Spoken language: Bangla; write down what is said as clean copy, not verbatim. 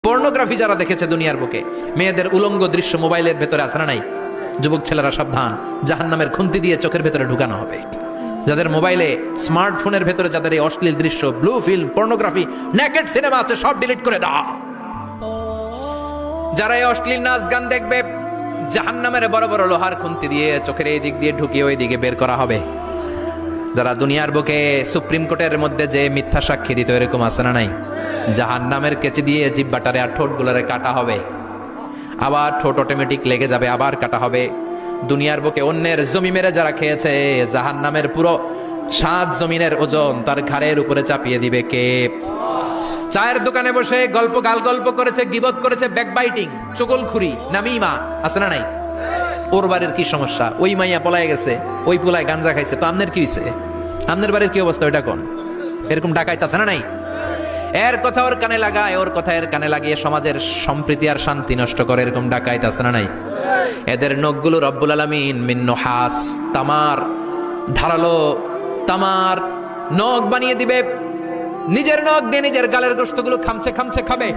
পর্নোগ্রাফি যারা দেখেছে দুনিয়ার বুকে, মেয়েদের উলঙ্গ দৃশ্য মোবাইলের ভেতরে আছে না নাই? যুবক ছেলেরা সাবধান, জাহান্নামের খুন্তি দিয়ে চোখের ভেতরে ঢুকানো হবে। যাদের মোবাইলে স্মার্টফোনের ভেতরে যাদের এই অশ্লীল দৃশ্য, blue film, pornography, naked cinema আছে, সব ডিলিট করে দাও। যারা এই অশ্লীল নাচ গান দেখবে, জাহান্নামের বড় বড় লোহার খুন্তি দিয়ে চোখের এই দিক দিয়ে ঢুকিয়ে ওই দিকে বের করা হবে। যারা দুনিয়ার বুকে সুপ্রিম কোর্টের মধ্যে যে মিথ্যা সাক্ষী দিত, এরকম আছে না নাই? জাহান্নামের কেচি দিয়ে জিহ্বাটারে আর ঠোঁট গুলারে কাটা হবে, আবার ঠোঁট অটোমেটিক লেগে যাবে, আবার কাটা হবে। দুনিয়ার বুকে অন্যের জমি মেরে যারা খেয়েছে, জাহান্নামের পুরো 7 জমিনের ওজন তার ঘাড়ের উপরে চাপিয়ে দিবে কে? চায়ের দোকানে বসে গল্প গাল করেছে, গিবত করেছে, ব্যাকবাইটিং, চুগলখুরি, নামিমা, আছে না নাই? ওর বাড়ির কি সমস্যা? ওই মাইয়া পলায় গেছে, ওই পোলায় গাঞ্জা খাইছে, তো আমনের কি হইছে? আমনের বাড়ির কি অবস্থা? ওইটা কোন? এরকম ডাকাইতে আছে না নাই? এর কথা ওর কানে লাগায়, ওর কথা এর কানে লাগিয়ে সমাজের সম্প্রীতি আর শান্তি নষ্ট করে, এরকম ডাকাইতে আছে না নাই? এদের নখগুলো রব্বুল আলামিন মিন নুহাস, তামার, ধারালো তামার নখ বানিয়ে দিবে। নিজের নখ দিয়ে নিজের গালের গোশতগুলো খামছে খাবে।